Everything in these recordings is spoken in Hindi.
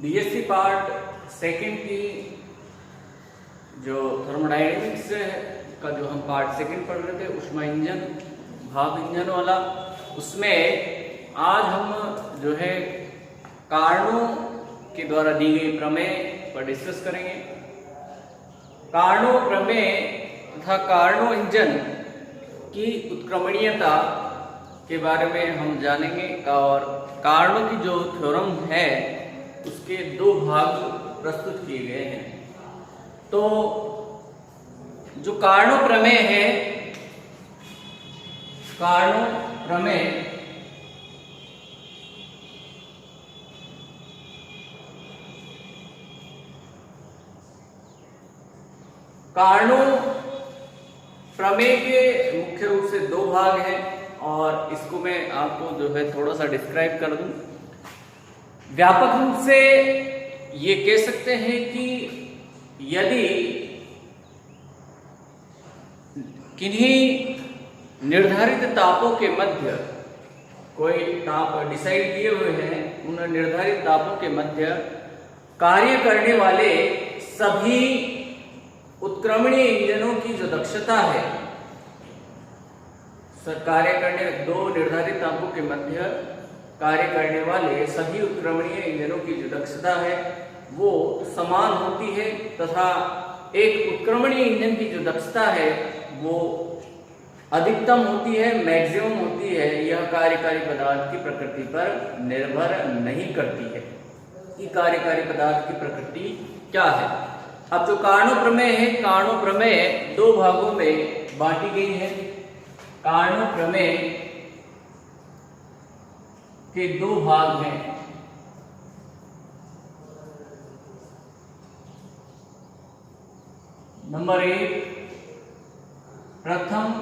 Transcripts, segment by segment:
बीएससी पार्ट सेकंड की जो थर्मोडायनेमिक्स का जो हम पार्ट सेकंड पढ़ रहे थे, ऊष्मा इंजन, भाप इंजन वाला, उसमें आज हम जो है कारणों के द्वारा दी गई प्रमेय पर डिस्कस करेंगे। कार्नो प्रमेय तथा कार्नो इंजन की उत्क्रमणीयता के बारे में हम जानेंगे और कार्नो की जो थ्योरम है उसके दो भाग प्रस्तुत किए गए हैं। तो जो कार्नो प्रमेय है, कार्नो प्रमेय कार्नो प्रमेय के मुख्य रूप से दो भाग हैं और इसको मैं आपको जो है थोड़ा सा डिस्क्राइब कर दूं। व्यापक रूप से ये कह सकते हैं कि यदि किन्हीं निर्धारित तापों के मध्य कोई ताप डिसाइड किए हुए हैं, उन निर्धारित तापों के मध्य कार्य करने वाले सभी उत्क्रमणीय इंजनों की जो दक्षता है, कार्य करने दो निर्धारित तापों के मध्य कार्य करने वाले सभी उत्क्रमणीय इंजनों की जो दक्षता है वो समान होती है तथा एक उत्क्रमणीय इंजन की जो दक्षता है वो अधिकतम होती है, मैक्सिमम होती है। यह कार्यकारी पदार्थ की प्रकृति पर निर्भर नहीं करती है कि कार्यकारी पदार्थ की प्रकृति क्या है। अब जो कार्नो प्रमेय है, कार्नो प्रमेय दो भागों में बांटी गई है। कार्नो प्रमेय के दो भाग हैं। नंबर 1, प्रथम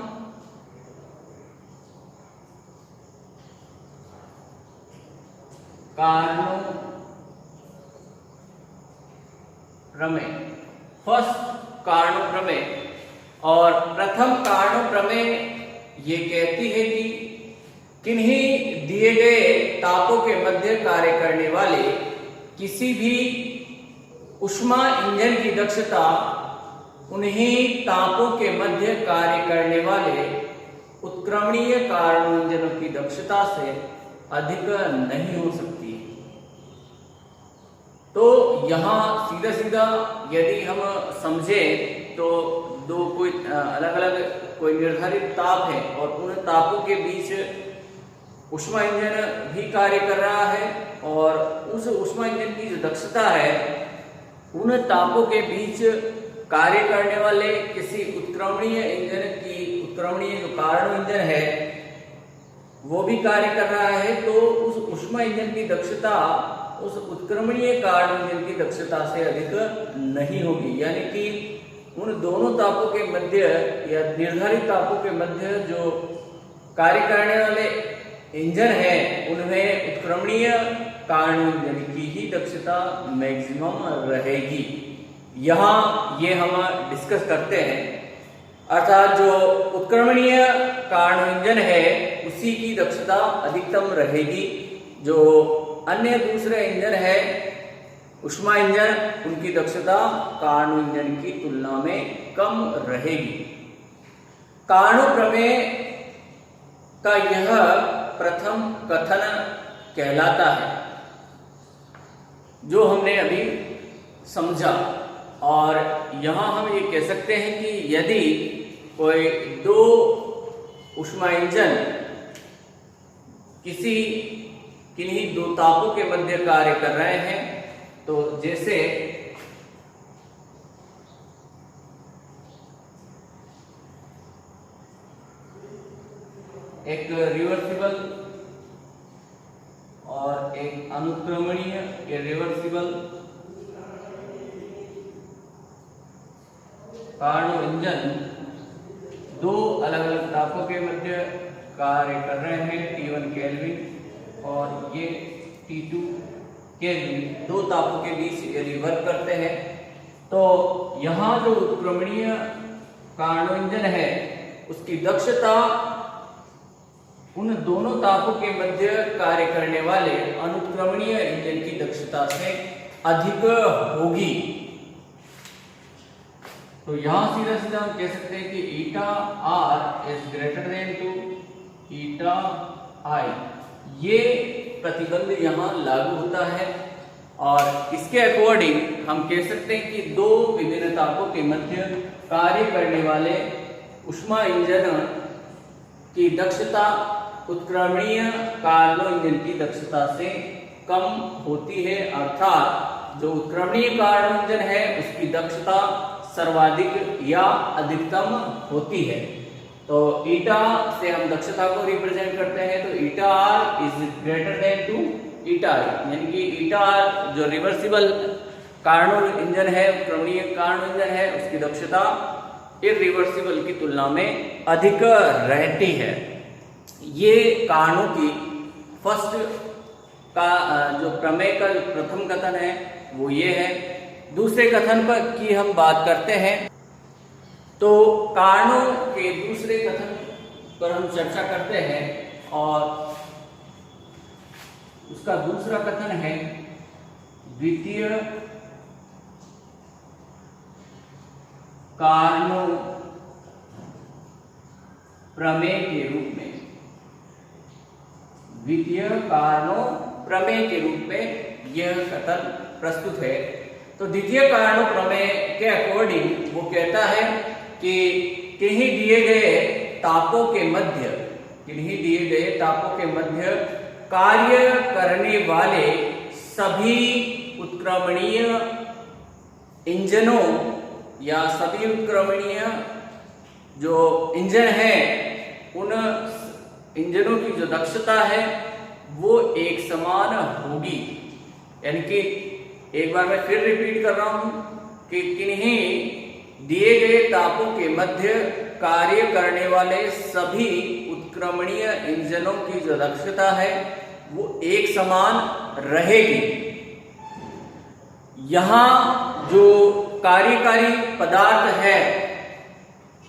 कार्नो प्रमेय, फर्स्ट कार्नो प्रमेय। और प्रथम कार्नो प्रमेय ये कहती है कि किन्हीं दिए गए तापों के मध्य कार्य करने वाले किसी भी ऊष्मा इंजन की दक्षता उन्हीं तापों के मध्य कार्य करने वाले उत्क्रमणीय कार्नो इंजनों की दक्षता से अधिक नहीं हो सकती। तो यहाँ सीधा सीधा यदि हम समझे तो दो कोई अलग अलग कोई निर्धारित ताप है और उन तापों के बीच ऊष्मा इंजन भी कार्य कर रहा है और उस ऊष्मा इंजन की जो दक्षता है उन तापों के बीच कार्य करने वाले किसी उत्क्रमणीय इंजन की, उत्क्रमणीय जो कार्नो इंजन है वो भी कार्य कर रहा है, तो उस ऊष्मा इंजन की दक्षता उस उत्क्रमणीय कार्नो इंजन की दक्षता से अधिक नहीं होगी। यानी कि उन दोनों तापों के मध्य या निर्धारित तापों के मध्य जो कार्य करने वाले इंजन है उनमें उत्क्रमणीय कार्नो इंजन की ही दक्षता मैक्सिमम रहेगी। यहाँ ये हम डिस्कस करते हैं, अर्थात जो उत्क्रमणीय कार्नो इंजन है उसी की दक्षता अधिकतम रहेगी। जो अन्य दूसरे इंजन है ऊष्मा इंजन, उनकी दक्षता कार्नो इंजन की तुलना में कम रहेगी। कार्नो प्रमेय का यह प्रथम कथन कहलाता है जो हमने अभी समझा। और यहाँ हम ये कह सकते हैं कि यदि कोई दो ऊष्मा इंजन किन्हीं दो तापों के मध्य कार्य कर रहे हैं, तो जैसे एक रिवर्सिबल और एक अनुक्रमणीय रिवर्सिबल कार्नो इंजन दो अलग अलग तापों के मध्य कार्य कर रहे हैं, T1 केल्विन और ये T2 केल्विन, दो तापों के बीच यदि वर्क करते हैं तो यहाँ जो उत्क्रमणीय कार्नो इंजन है उसकी दक्षता उन दोनों तापों के मध्य कार्य करने वाले अनुत्क्रमणीय इंजन की दक्षता से अधिक होगी। तो यहां सीधा सीधा हम कह सकते हैं कि eta R is greater than to eta I, ये प्रतिबंध यहां लागू होता है। और इसके अकॉर्डिंग हम कह सकते हैं कि दो विभिन्न तापों के मध्य कार्य करने वाले ऊष्मा इंजन की दक्षता उत्क्रमणीय कार्नो इंजन की दक्षता से कम होती है, अर्थात जो उत्क्रमणीय कार्नो इंजन है उसकी दक्षता सर्वाधिक या अधिकतम होती है। तो ईटा से हम दक्षता को रिप्रेजेंट करते हैं, तो eta R is greater than to eta I, यानी कि ईटा आर जो रिवर्सिबल कार्नो इंजन है, उत्क्रमणीय कार्नो इंजन है, उसकी दक्षता इरिवर्सिबल की तुलना में अधिक रहती है। ये कार्नो की फर्स्ट का जो प्रमेय का प्रथम कथन है वो ये है। दूसरे कथन पर की हम बात करते हैं, तो कार्नो के दूसरे कथन पर हम चर्चा करते हैं, और उसका दूसरा कथन है द्वितीय कार्नो प्रमेय के रूप में, द्वितीय कार्नो प्रमेय के रूप में यह कथन प्रस्तुत है। तो द्वितीय कार्नो प्रमेय के अकॉर्डिंग वो कहता है कि किन्हीं दिए गए तापों के मध्य, किन्हीं दिए गए तापों के मध्य कार्य करने वाले सभी उत्क्रमणीय इंजनों या सभी उत्क्रमणीय जो इंजन है उन इंजनों की जो दक्षता है वो एक समान होगी। यानी कि एक बार मैं फिर रिपीट कर रहा हूं कि किन्हीं दिए गए तापों के मध्य कार्य करने वाले सभी उत्क्रमणीय इंजनों की जो दक्षता है वो एक समान रहेगी। यहां जो कार्यकारी पदार्थ है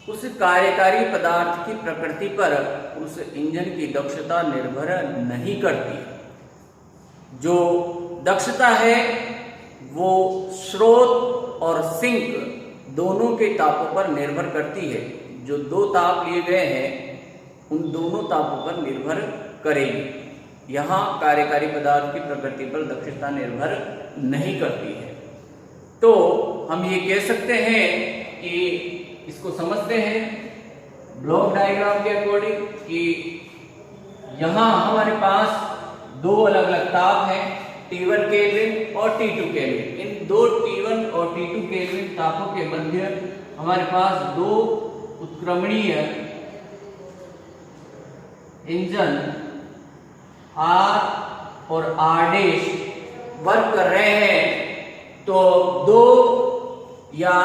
उस कार्यकारी पदार्थ की प्रकृति पर उस इंजन की दक्षता निर्भर नहीं करती। जो दक्षता है वो स्रोत और सिंक दोनों के तापों पर निर्भर करती है। जो दो ताप लिए गए हैं उन दोनों तापों पर निर्भर करेगी। यहाँ कार्यकारी पदार्थ की प्रकृति पर दक्षता निर्भर नहीं करती है। तो हम ये कह सकते हैं कि इसको समझते हैं ब्लॉक डायग्राम के अकॉर्डिंग कि यहाँ हमारे पास दो अलग अलग ताप हैं, T1 केल्विन और T2 केल्विन। इन दो T1 और T2 केल्विन तापों के मध्य हमारे पास दो उत्क्रमणीय इंजन R और R' वर्क कर रहे हैं। तो दो या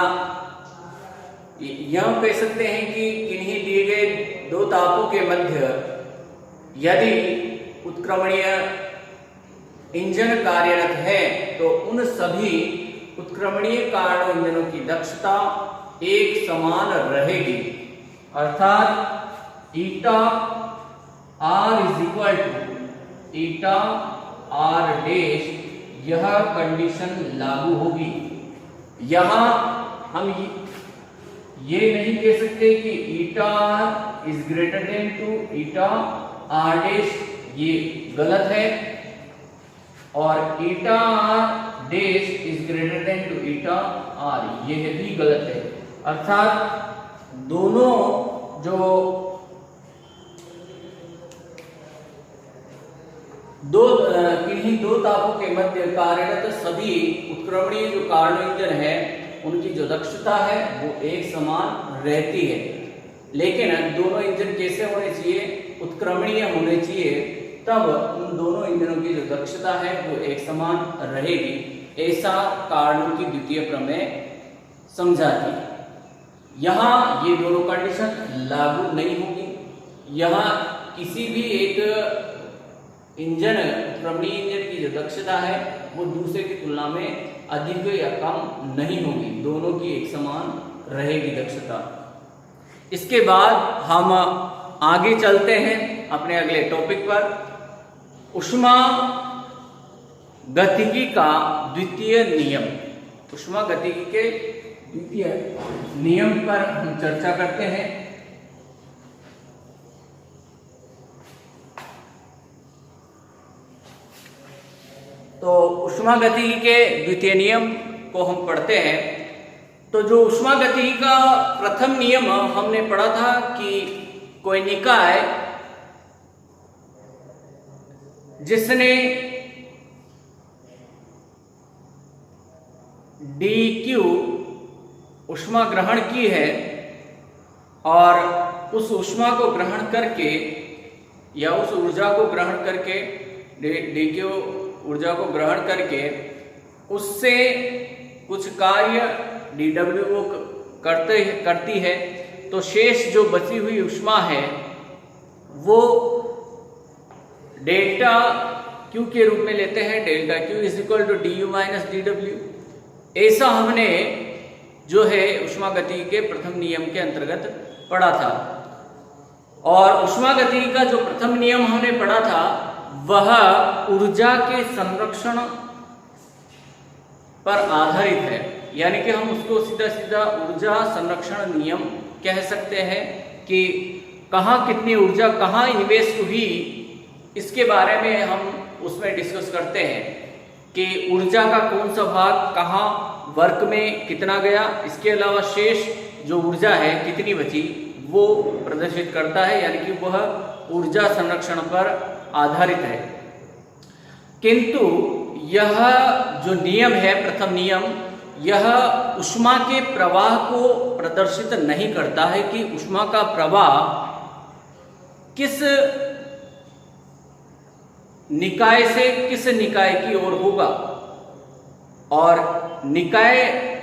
यह कह सकते हैं कि किन्हीं दिए गए दो तापों के मध्य यदि उत्क्रमणीय इंजन कार्यरत है तो उन सभी उत्क्रमणीय कार्नो इंजनों की दक्षता एक समान रहेगी, अर्थात eta R is equal to eta R dash, यह कंडीशन लागू होगी। यहां हम ये नहीं कह सकते कि eta R is greater than to eta R dash, ये गलत है, और eta R dash is greater than to eta R, ये भी गलत है। अर्थात दोनों जो किन्हीं दो तापों के मध्य कार्यरत सभी उत्क्रमणीय जो कार्नो इंजन है उनकी जो दक्षता है वो एक समान रहती है। लेकिन दोनों इंजन कैसे होने चाहिए? उत्क्रमणीय होने चाहिए, तब उन दोनों इंजनों की जो दक्षता है वो एक समान रहेगी। ऐसा कार्नो की द्वितीय प्रमेय समझाती है। यहाँ ये दोनों कंडीशन लागू नहीं होगी। यहाँ किसी भी एक इंजन, उत्क्रमणीय इंजन की जो दक्षता है वो दूसरे की तुलना में अधिक या कम नहीं होगी, दोनों की एक समान रहेगी दक्षता। इसके बाद हम आगे चलते हैं अपने अगले टॉपिक पर। ऊष्मा गतिकी का द्वितीय नियम, ऊष्मागतिकी के द्वितीय नियम पर हम चर्चा करते हैं। तो ऊष्मागतिकी के द्वितीय नियम को हम पढ़ते हैं। तो जो ऊष्मागतिकी का प्रथम नियम हमने पढ़ा था कि कोई निकाय जिसने dq ऊष्मा ग्रहण की है और उस ऊष्मा को ग्रहण करके या उस ऊर्जा को ग्रहण करके dq ऊर्जा को ग्रहण करके उससे कुछ कार्य dw वो करती है, तो शेष जो बची हुई ऊष्मा है वो डेल्टा Q के रूप में लेते हैं। Delta Q is equal to du minus dw। ऐसा हमने जो है ऊष्मागतिकी के प्रथम नियम के अंतर्गत पढ़ा था। और ऊष्मागतिकी का जो प्रथम नियम हमने पढ़ा था वह ऊर्जा के संरक्षण पर आधारित है, यानी कि हम उसको सीधा सीधा ऊर्जा संरक्षण नियम कह सकते हैं कि कहाँ कितनी ऊर्जा कहाँ निवेश हुई, इसके बारे में हम उसमें डिस्कस करते हैं कि ऊर्जा का कौन सा भाग कहाँ वर्क में कितना गया, इसके अलावा शेष जो ऊर्जा है कितनी बची वो प्रदर्शित करता है, यानी कि वह ऊर्जा संरक्षण पर आधारित है। किंतु यह जो नियम है प्रथम नियम, यह ऊष्मा के प्रवाह को प्रदर्शित नहीं करता है कि ऊष्मा का प्रवाह किस निकाय से किस निकाय की ओर होगा, और निकाय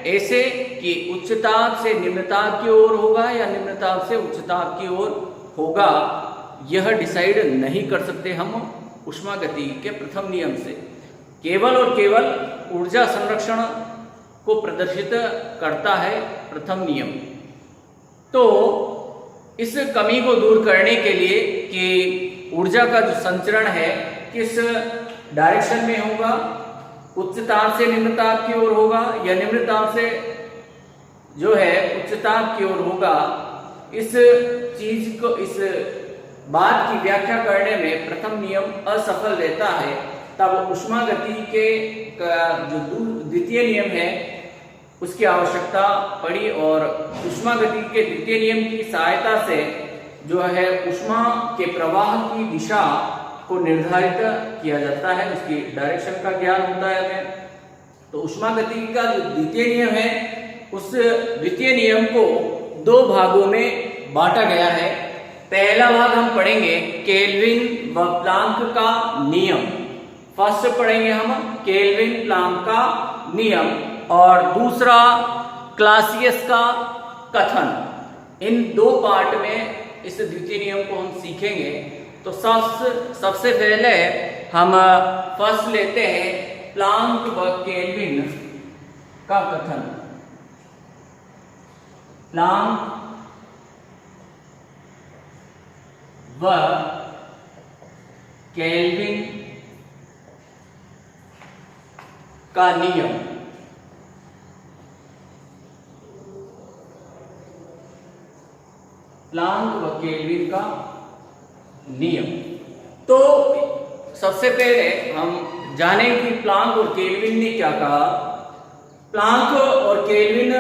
ऐसे कि उच्च ताप से निम्न ताप की ओर होगा या निम्न ताप से उच्च ताप की ओर होगा, यह डिसाइड नहीं कर सकते हम ऊष्मागतिकी के प्रथम नियम से। केवल और केवल ऊर्जा संरक्षण को प्रदर्शित करता है प्रथम नियम। तो इस कमी को दूर करने के लिए कि ऊर्जा का जो संचरण है किस डायरेक्शन में होगा, उच्च ताप से निम्न ताप की ओर होगा या निम्न ताप से जो है उच्च ताप की ओर होगा, इस चीज को इस बात की व्याख्या करने में प्रथम नियम असफल रहता है। तब ऊष्मागतिकी के जो द्वितीय नियम है उसकी आवश्यकता पड़ी और ऊष्मागतिकी के द्वितीय नियम की सहायता से जो है ऊष्मा के प्रवाह की दिशा को निर्धारित किया जाता है, उसकी डायरेक्शन का ज्ञान होता है हमें। तो ऊष्मागतिकी का जो द्वितीय नियम है उस द्वितीय नियम को दो भागों में बांटा गया है। पहला भाग हम पढ़ेंगे केल्विन व प्लांक का नियम, फर्स्ट पढ़ेंगे हम केल्विन प्लांक का नियम, और दूसरा क्लासियस का कथन। इन दो पार्ट में इस द्वितीय नियम को हम सीखेंगे। तो सबसे पहले हम फर्स्ट लेते हैं प्लांक व केल्विन का कथन। प्लांक व केल्विन का नियम। प्लांक व केल्विन का नियम। तो सबसे पहले हम जाने कि प्लांक और केल्विन ने क्या कहा। प्लांक और केल्विन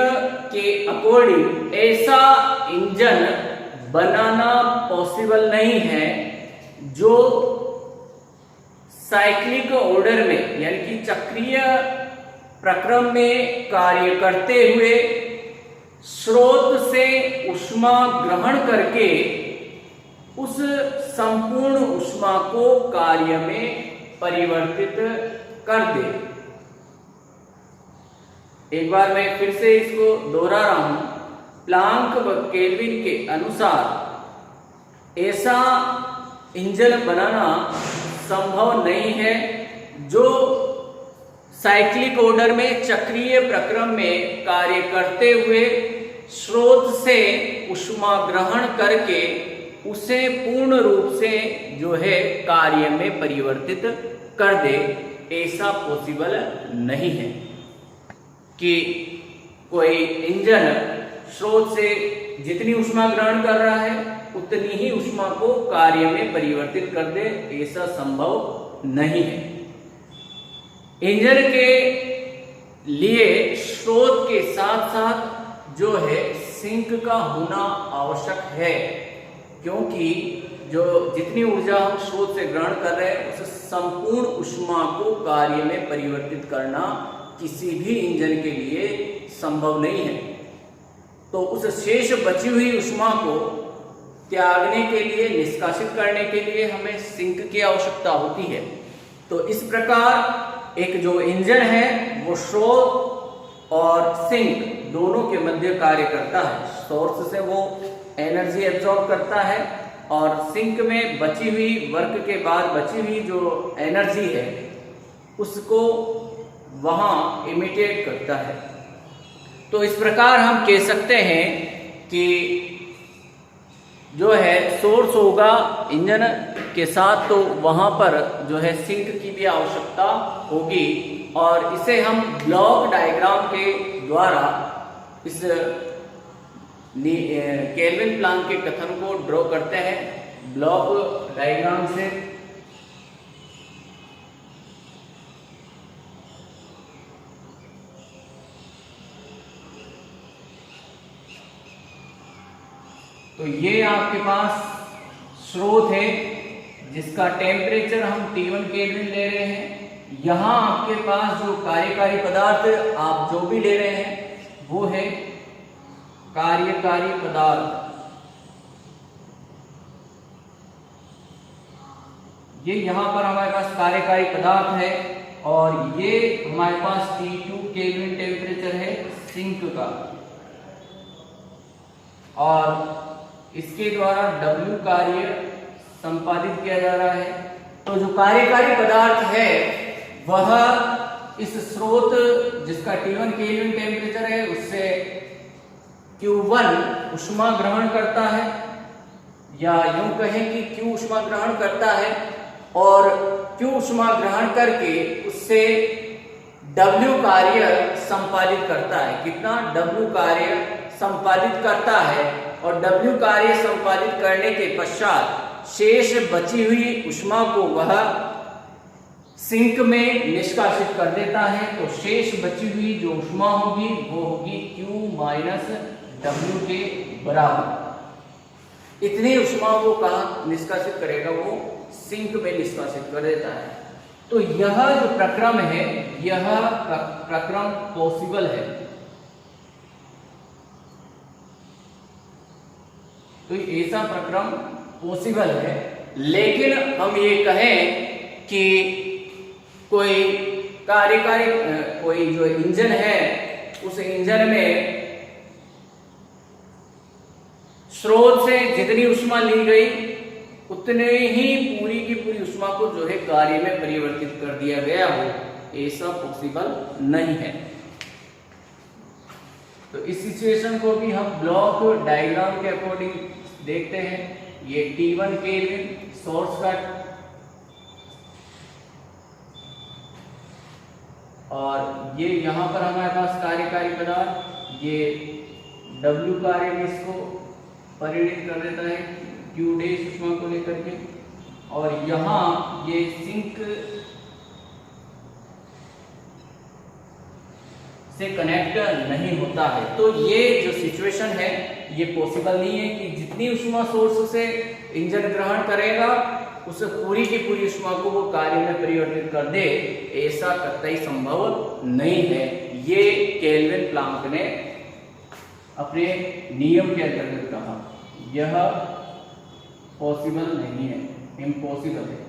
के अकॉर्डिंग ऐसा इंजन बनाना पॉसिबल नहीं है जो साइक्लिक ऑर्डर में यानी कि चक्रीय प्रक्रम में कार्य करते हुए स्रोत से ऊष्मा ग्रहण करके उस संपूर्ण ऊष्मा को कार्य में परिवर्तित कर दे। एक बार मैं फिर से इसको दोहरा रहा हूं। प्लांक व केल्विन के अनुसार ऐसा इंजन बनाना संभव नहीं है जो साइक्लिक ऑर्डर में चक्रीय प्रक्रम में कार्य करते हुए स्रोत से ऊष्मा ग्रहण करके उसे पूर्ण रूप से जो है कार्य में परिवर्तित कर दे। ऐसा पॉसिबल नहीं है कि कोई इंजन स्रोत से जितनी ऊष्मा ग्रहण कर रहा है उतनी ही ऊष्मा को कार्य में परिवर्तित कर दे, ऐसा संभव नहीं है। इंजन के लिए स्रोत के साथ साथ जो है सिंक का होना आवश्यक है, क्योंकि जो जितनी ऊर्जा हम स्रोत से ग्रहण कर रहे हैं उस संपूर्ण ऊष्मा को कार्य में परिवर्तित करना किसी भी इंजन के लिए संभव नहीं है। तो उस शेष बची हुई ऊष्मा को त्यागने के लिए, निष्कासित करने के लिए हमें सिंक की आवश्यकता होती है। तो इस प्रकार एक जो इंजन है वो स्रोत और सिंक दोनों के मध्य कार्य करता है। सोर्स से वो एनर्जी एब्जॉर्ब करता है और सिंक में बची हुई वर्क के बाद बची हुई जो एनर्जी है उसको वहां इमिटेट करता है। तो इस प्रकार हम कह सकते हैं कि जो है सोर्स होगा इंजन के साथ, तो वहां पर जो है सिंक की भी आवश्यकता होगी। और इसे हम ब्लॉक डायग्राम के द्वारा इस केल्विन प्लांक के कथन को ड्रॉ करते हैं। ब्लॉक डायग्राम से तो ये आपके पास स्रोत है जिसका टेम्परेचर हम T1 केल्विन ले रहे हैं। यहां आपके पास जो कार्यकारी पदार्थ आप जो भी ले रहे हैं वो है कार्यकारी पदार्थ। ये यहां पर हमारे पास कार्यकारी पदार्थ है और ये हमारे पास T2 केल्विन टेम्परेचर है सिंक का, और इसके द्वारा W कार्य संपादित किया जा रहा है। तो जो कार्यकारी पदार्थ है वह इस स्रोत जिसका T1 केल्विन टेम्परेचर है उससे Q1 ऊष्मा ग्रहण करता है, या यूं कहें कि Q ऊष्मा ग्रहण करता है और Q ऊष्मा ग्रहण करके उससे W कार्य संपादित करता है। कितना W कार्य संपादित करता है और W कार्य संपादित करने के पश्चात शेष बची हुई ऊष्मा को वह सिंक में निष्कासित कर देता है। तो शेष बची हुई जो ऊष्मा होगी वो होगी Q माइनस W के बराबर। इतनी ऊष्मा वो कहाँ निष्कासित करेगा, वो सिंक में निष्कासित कर देता है। तो यह जो प्रक्रम है यह प्रक्रम पॉसिबल है। तो ऐसा प्रक्रम पॉसिबल है, लेकिन हम ये कहें कि कोई कार्यकारी कोई जो इंजन है उस इंजन में स्रोत से जितनी ऊष्मा ली गई उतने ही पूरी की पूरी ऊष्मा को जो है कार्य में परिवर्तित कर दिया गया हो, ऐसा पॉसिबल नहीं है। तो इस सिचुएशन को भी हम ब्लॉक डायग्राम के अकॉर्डिंग देखते हैं। ये T1 केल्विन सोर्स का, और ये यहां पर हमारे पास कार्यकारी पदार्थ, ये W कार्य में इसको परिणित कर देता है Q डैश ऊष्मा को लेकर के, और यहां ये सिंक से कनेक्ट नहीं होता है। तो ये जो सिचुएशन है ये पॉसिबल नहीं है कि जितनी ऊष्मा सोर्स से इंजन ग्रहण करेगा उस पूरी की पूरी ऊष्मा को वो कार्य में परिवर्तित कर दे, ऐसा कतई संभव नहीं है। ये केल्विन प्लांक ने अपने नियम के अंतर्गत कहा, यह पॉसिबल नहीं है, इम्पॉसिबल है,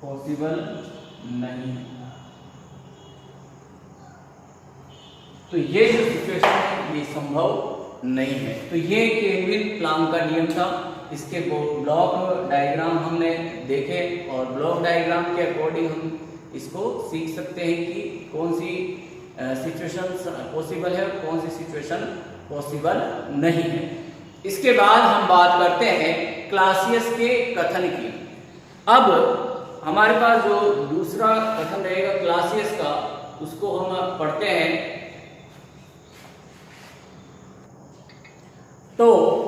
पॉसिबल नहीं है। तो ये जो सिचुएशन है ये संभव नहीं है। तो ये केल्विन प्लांक का नियम था। इसके ब्लॉक डायग्राम हमने देखे और ब्लॉक डायग्राम के अकॉर्डिंग हम इसको सीख सकते हैं कि कौन सी सिचुएशन पॉसिबल है और कौन सी सिचुएशन पॉसिबल नहीं है। इसके बाद हम बात करते हैं क्लासियस के कथन की। अब हमारे पास जो दूसरा कथन रहेगा क्लासियस का, उसको हम पढ़ते हैं। तो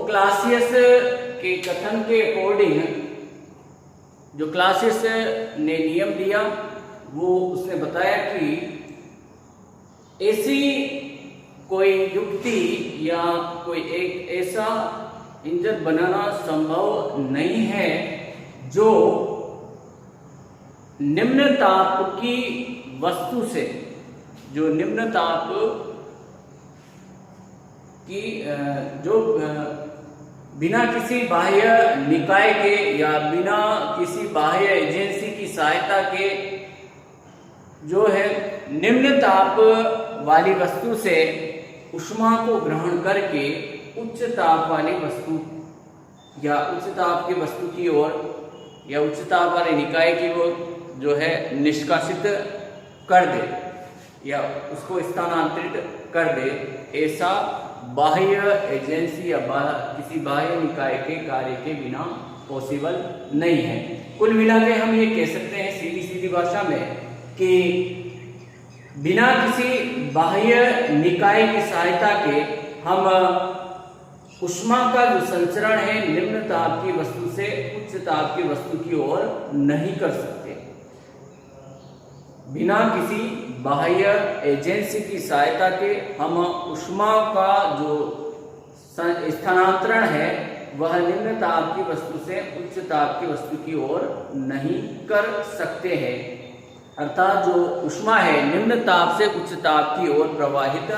क्लासियस के कथन के अकॉर्डिंग जो क्लासियस ने नियम दिया, वो उसने बताया कि ऐसी कोई युक्ति या कोई एक ऐसा इंजन बनाना संभव नहीं है जो निम्न ताप की वस्तु से, जो निम्न ताप की जो बिना किसी बाह्य निकाय के या बिना किसी बाह्य एजेंसी की सहायता के जो है निम्न ताप वाली वस्तु से ऊष्मा को ग्रहण करके उच्च ताप वाली वस्तु या उच्च ताप की वस्तु की ओर या उच्च ताप वाले निकाय की ओर जो है निष्कासित कर दे या उसको स्थानांतरित कर दे, ऐसा बाह्य एजेंसी या किसी बाह्य निकाय के कार्य के बिना पॉसिबल नहीं है। कुल मिला के हम ये कह सकते हैं सीधी सीधी भाषा में कि बिना किसी बाह्य निकाय की सहायता के हम ऊष्मा का जो संचरण है निम्न ताप की वस्तु से उच्च ताप की वस्तु की ओर नहीं कर सकते। बिना किसी बाह्य एजेंसी की सहायता के हम ऊष्मा का जो स्थानांतरण है वह निम्न ताप की वस्तु से उच्च ताप की वस्तु की ओर नहीं कर सकते हैं। अर्थात जो ऊष्मा है निम्न ताप से उच्च ताप की ओर प्रवाहित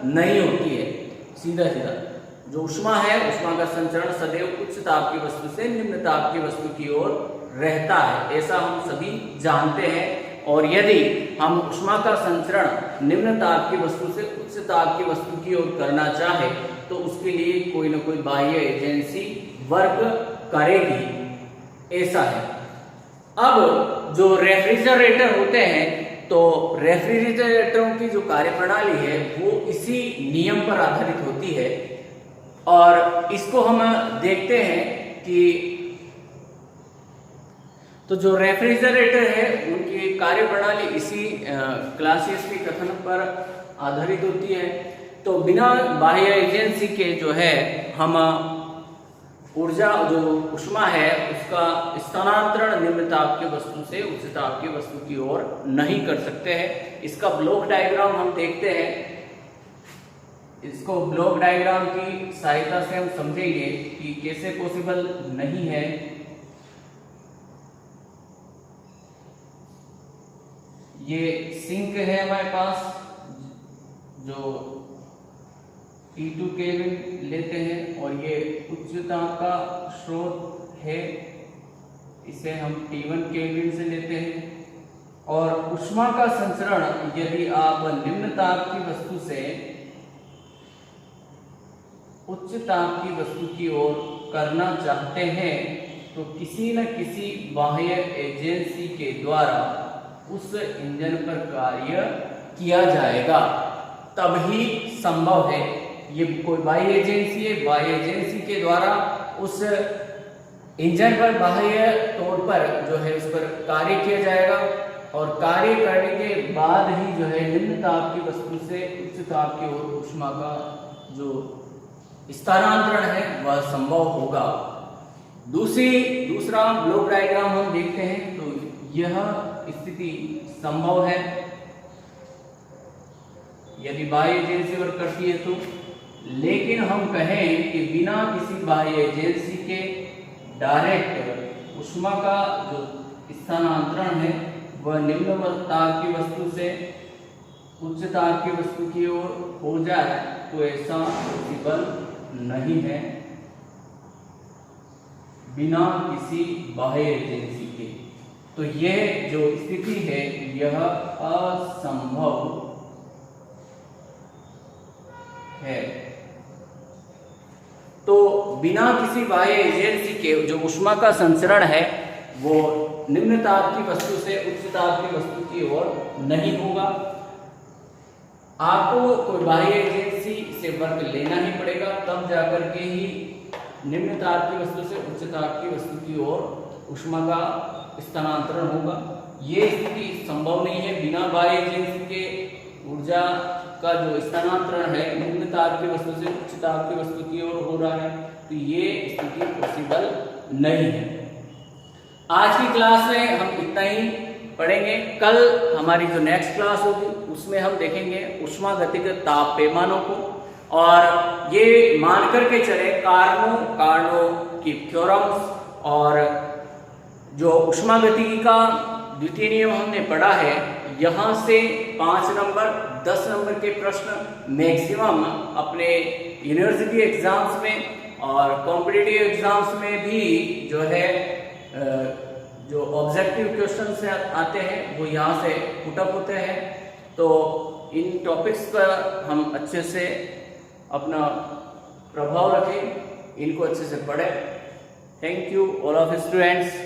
नहीं होती है। सीधा सीधा जो ऊष्मा है, ऊष्मा का संचरण सदैव उच्च ताप की वस्तु से निम्न ताप की वस्तु की ओर रहता है, ऐसा हम सभी जानते हैं। और यदि हम ऊष्मा का संचरण निम्न ताप की वस्तु से उच्च ताप की वस्तु की ओर करना चाहे तो उसके लिए कोई न कोई बाह्य एजेंसी वर्क करेगी, ऐसा है। अब जो रेफ्रिजरेटर होते हैं, तो रेफ्रिजरेटरों की जो कार्यप्रणाली है वो इसी नियम पर आधारित होती है। और इसको हम देखते हैं कि तो जो रेफ्रिजरेटर है उनकी कार्यप्रणाली इसी क्लासियस के कथन पर आधारित होती है। तो बिना बाह्य एजेंसी के जो है हम ऊर्जा जो ऊष्मा है उसका स्थानांतरण निम्न ताप की वस्तु से उच्च ताप की वस्तु की ओर नहीं कर सकते हैं। इसका ब्लॉक डायग्राम हम देखते हैं। इसको ब्लॉक डायग्राम की सहायता से हम समझेंगे कि कैसे पॉसिबल नहीं है। ये सिंक है हमारे पास, जो T2 केल्विन लेते हैं, और ये उच्च ताप का स्रोत है, इसे हम T1 केल्विन से लेते हैं। और ऊष्मा का संचरण यदि आप निम्न ताप की वस्तु से उच्च ताप की वस्तु की ओर करना चाहते हैं तो किसी न किसी बाह्य एजेंसी के द्वारा उस इंजन पर कार्य किया जाएगा, तभी संभव है। ये कोई बाह्य एजेंसी है, बाह्य एजेंसी के द्वारा उस इंजन पर बाह्य तौर पर जो है उस पर कार्य किया जाएगा, और कार्य करने के बाद ही जो है निम्न ताप की वस्तु से उच्च ताप की ओर ऊष्मा का जो स्थानांतरण है वह संभव होगा। दूसरा ब्लॉक डायग्राम हम देखते हैं, तो यह स्थिति संभव है यदि बाह्य एजेंसी वर्क करती है तो। लेकिन हम कहें कि बिना किसी बाह्य एजेंसी के डायरेक्ट ऊष्मा का जो स्थानांतरण है वह निम्न ताप की वस्तु से उच्च ताप की वस्तु की ओर हो जाए तो ऐसा पॉसिबल नहीं है बिना किसी बाह्य एजेंसी के। तो यह जो स्थिति है यह असंभव है। तो बिना किसी बाह्य एजेंसी के जो ऊष्मा का संचरण है वो निम्न ताप की वस्तु से उच्च ताप की वस्तु की ओर नहीं होगा। आपको कोई बाह्य एजेंसी से वर्क लेना ही पड़ेगा, तब जाकर के ही निम्न ताप की वस्तु से उच्च ताप की वस्तु की ओर ऊष्मा का स्थानांतरण होगा। ये स्थिति संभव नहीं है बिना बाह्य एजेंसी के ऊर्जा का जो स्थानांतरण है निम्न ताप की वस्तु से उच्च ताप की वस्तु की ओर हो रहा है, तो ये स्थिति पॉसिबल नहीं है। आज की क्लास में हम इतना ही पढ़ेंगे। कल हमारी जो नेक्स्ट क्लास होगी उसमें हम देखेंगे ऊष्मागतिक ताप पैमानों को, और ये मान करके चले कार्नो की थ्योरम्स, और जो ऊष्मागतिकी का द्वितीय नियम हमने पढ़ा है, यहाँ से 5 नंबर 10 नंबर के प्रश्न मैक्सिमम अपने यूनिवर्सिटी एग्जाम्स में और कॉम्पिटिटिव एग्जाम्स में भी जो है जो ऑब्जेक्टिव क्वेश्चन से आते हैं वो यहाँ से पुटअप होते हैं। तो इन टॉपिक्स पर हम अच्छे से अपना प्रभाव रखें, इनको अच्छे से पढ़ें। Thank you all of students.